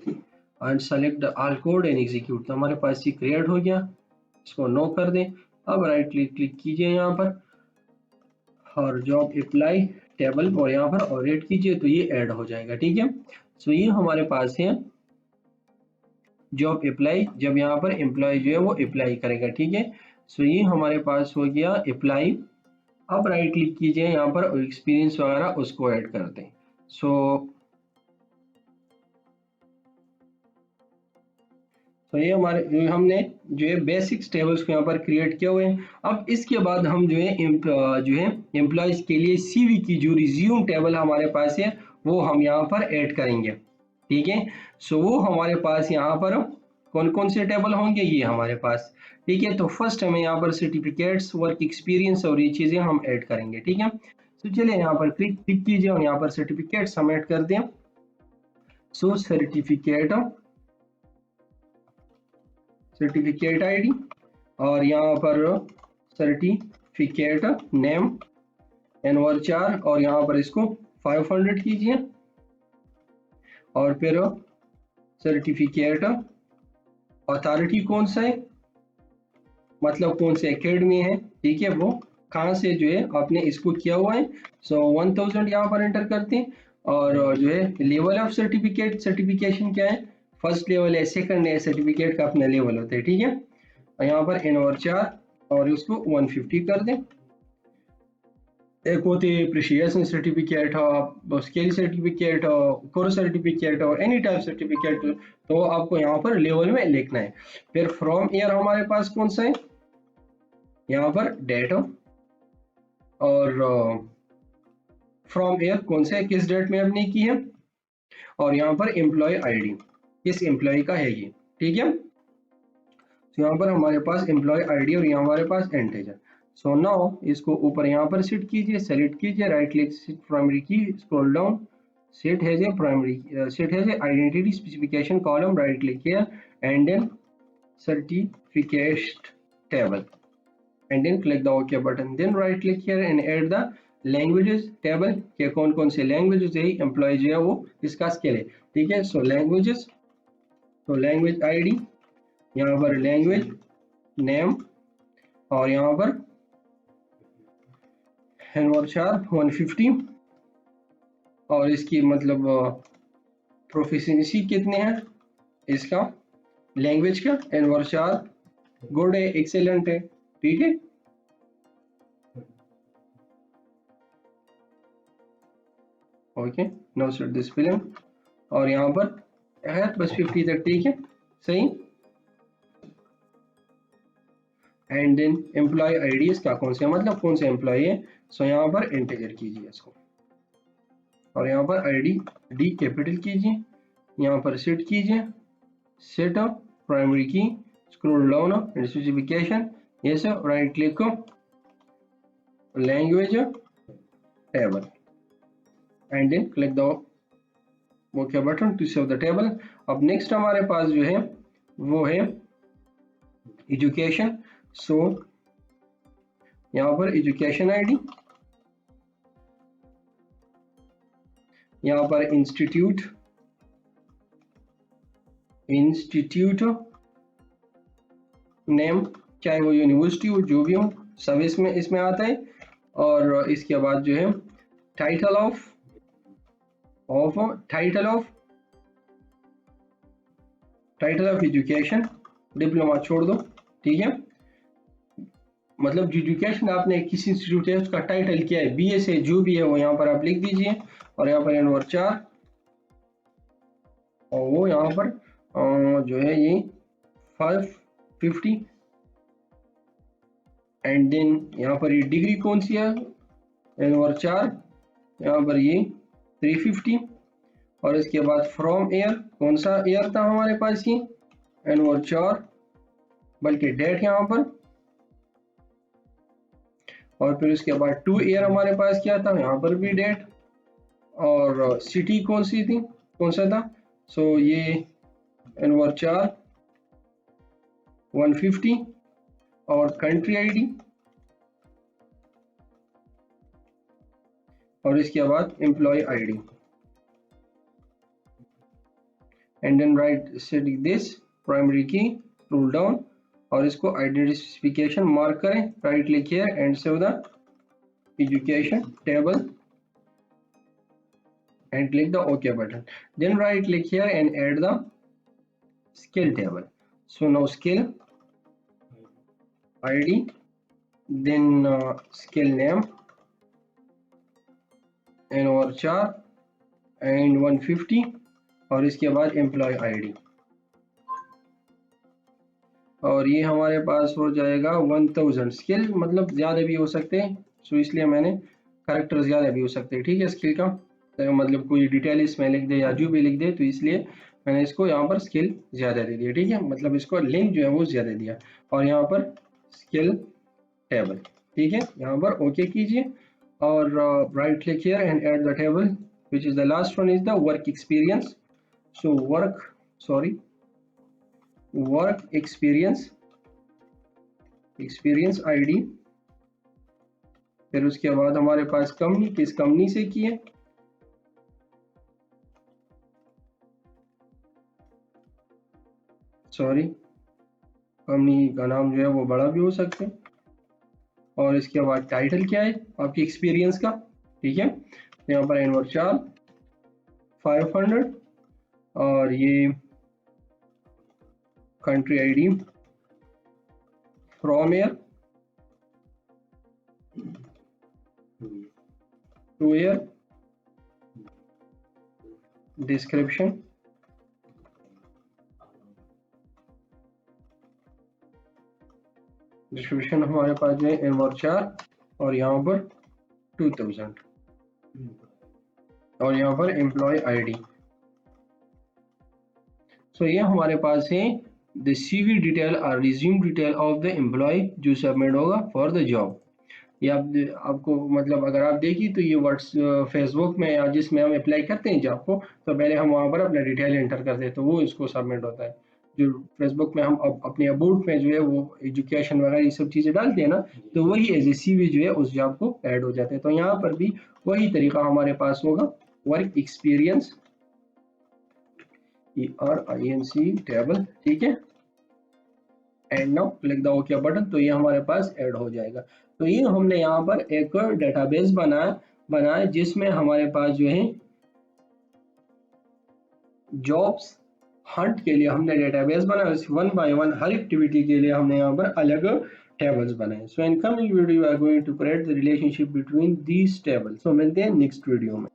and select all code and execute, तो हमारे पास ये क्रिएट हो गया, इसको नो कर दें। अब राइट क्लिक कीजिए यहाँ पर और जॉब अप्लाई टेबल, और यहाँ पर और ऐड कीजिए तो ये ऐड हो जाएगा, ठीक है। सो ये हमारे पास है जॉब अप्लाई, जब यहाँ पर एम्प्लॉय जो है वो अप्लाई करेगा, ठीक है। सो ये हमारे पास हो गया अप्लाई। अब राइट क्लिक कीजिए यहाँ पर एक्सपीरियंस वगैरह उसको ऐड कर दें। तो ये हमारे हमने जो है बेसिक्स टेबल्स को यहाँ पर क्रिएट किए हुए हैं। अब इसके बाद हम जो है एम्प्लॉयज के लिए सीवी की जो रिज्यूम टेबल हमारे पास है वो हम यहाँ पर ऐड करेंगे, ठीक है। सो वो हमारे पास यहाँ पर कौन कौन से टेबल होंगे, ये हमारे पास, ठीक है। तो फर्स्ट हमें यहाँ पर सर्टिफिकेट्स, वर्क एक्सपीरियंस और ये चीजें हम ऐड करेंगे, ठीक है। तो चलिए यहाँ पर क्लिक कीजिए और यहाँ पर सर्टिफिकेट्स हम ऐड कर दें। सो सर्टिफिकेट आईडी और यहाँ पर सर्टिफिकेट सर्टिफिकेट नेम n/4 और यहाँ पर इसको 500 कीजिए और फिर सर्टिफिकेट अथॉरिटी कौन सा है, मतलब कौन से एकेडमी है, ठीक है, वो कहाँ से जो है आपने इसको किया हुआ है। सो 1000 यहाँ पर एंटर करते हैं और जो है लेवल ऑफ सर्टिफिकेशन क्या है, फर्स्ट लेवल है, सेकंड है, सर्टिफिकेट का अपना लेवल होता है, ठीक है। और यहाँ पर n/4 और उसको 150 कर दें। एक होते हैं अप्रिशिएशन सर्टिफिकेट हो, स्किल सर्टिफिकेट हो, कोर्स सर्टिफिकेट हो, एनी टाइप सर्टिफिकेट, तो आपको यहाँ पर लेवल में लिखना है। फिर फ्रॉम ईयर हमारे पास कौन सा है, यहाँ पर डेट हो और फ्रॉम ईयर कौन से किस डेट में आपने की है, और यहाँ पर एम्प्लॉय आईडी किस एम्प्लॉय का है ये, ठीक है। तो यहाँ पर हमारे पास एम्प्लॉय आईडी और यहाँ हमारे पास इंटीजर। सो नाउ इसको ऊपर यहाँ पर सेट कीजिए, सेलेक्ट कीजिए, right click, primary key, scroll down, set has a primary, set has a identity specification column, right click here and then certificate table and then click the OK button. Then right click here and add the languages table के कौन कौन से languages है employ जो है वो इसका scale है, ठीक है। सो languages, तो लैंग्वेज आईडी, यहाँ पर लैंग्वेज नेम और यहाँ पर n/4 150 और इसकी मतलब प्रोफिशिएंसी कितने हैं इसका लैंग्वेज का, n/4 गुड है, एक्सेलेंट है, ठीक है। Okay, now set this film और यहाँ पर है बस 50 तक, ठीक है, सही। एंड देन एम्प्लॉय आईडी इसका कौन सा, मतलब कौन सा एम्प्लॉय है, सो यहाँ पर इंटीजर कीजिए इसको और यहाँ पर आईडी डी कैपिटल कीजिए, यहाँ पर सेट कीजिए, set up primary key, scroll down and specification, ये सब राइट क्लिक को language table and then click the okay button to save the table. अब नेक्स्ट हमारे पास जो है वो है एजुकेशन। सो यहाँ पर एजुकेशन आईडी, यहाँ पर इंस्टीट्यूट नेम, चाहे वो यूनिवर्सिटी हो जो भी हो सब इसमें आता है। और इसके बाद जो है टाइटल ऑफ एजुकेशन, डिप्लोमा छोड़ दो, ठीक है, मतलब एजुकेशन आपने किसी इंस्टीट्यूट है उसका टाइटल क्या है, बीए से जो भी है वो यहाँ पर आप लिख दीजिए और यहाँ पर n/4 और वो यहाँ पर जो है ये 550 एंड देन यहाँ पर ये डिग्री कौन सी है n/4, यहाँ पर ये 350 और इसके बाद फ्रॉम ईयर कौन सा ईयर था हमारे पास ये n/4, बल्कि डेट यहाँ पर, और फिर उसके बाद 2 ईयर हमारे पास क्या था, यहाँ पर भी डेट, और सिटी कौन सी थी, कौन सा था, सो ये n/4 150 और कंट्री आईडी और इसके बाद employee ID and then right set this primary key, scroll down और इसको आइडेंटिटी स्पेसिफिकेशन मार्क करें, right click here and save the education table and click the OK button. Then right click here and add the skill table. So now skill ID, then skill name n/4 and 150 और इसके बाद employee ID और ये हमारे पास हो जाएगा 1000। Skill मतलब ज़्यादा भी हो सकते हैं, सो इसलिए मैंने करेक्टर ज़्यादा भी हो सकते हैं, ठीक है। स्किल का तो मतलब कोई डिटेल इसमें लिख दे या जो भी लिख दे, तो इसलिए मैंने इसको यहाँ पर स्किल ज़्यादा दे दिया, ठीक है, मतलब इसको लिंक जो है वो ज़्यादा दिया और यहाँ पर स्किल टेबल, ठीक है। यहाँ पर ओके कीजिए और right click here and add the table which is the last one is the work experience. So work experience ID फिर उसके बाद हमारे पास कंपनी, किस कंपनी से की है, सॉरी कंपनी का नाम जो है वो बड़ा भी हो सकता है। और इसके बाद टाइटल क्या है आपके एक्सपीरियंस का, ठीक है। यहाँ पर एनवर 4 500 और ये country ID from here to here, description हमारे पास जो है एनवर 4 और यहाँ पर 2000 और यहाँ पर एम्प्लॉय आईडी। सो ये हमारे पास है द सीवी डिटेल और resume detail of the employee जो सबमिट होगा फॉर द जॉब। ये आपको मतलब अगर आप देखिए तो ये फेसबुक में या जिसमें हम अप्लाई करते हैं जॉब को, तो पहले हम वहाँ पर अपना डिटेल एंटर करते हैं तो वो इसको सबमिट होता है। जो फेसबुक में हम अपने अबाउट में जो है वो एजुकेशन वगैरह ये सब चीज़ें डालते हैं ना, तो वही एज ए सीवी जो है उस जॉब को ऐड हो जाते हैं। तो यहाँ पर भी वही तरीका हमारे पास होगा, वर्क एक्सपीरियंस ERINC टेबल, ठीक है। And now click the okay button, तो ये हमारे पास ऐड हो जाएगा। तो ये हमने यहाँ पर एक डेटाबेस बनाया जिसमें हमारे पास जो है जॉब्स हंट के लिए हमने डेटाबेस बनाया, वन बाय वन हर एक्टिविटी के लिए हमने यहाँ पर अलग टेबल्स बनाए। So in coming video I am going to create the relationship between these tables. सो मिलते हैं नेक्स्ट वीडियो में।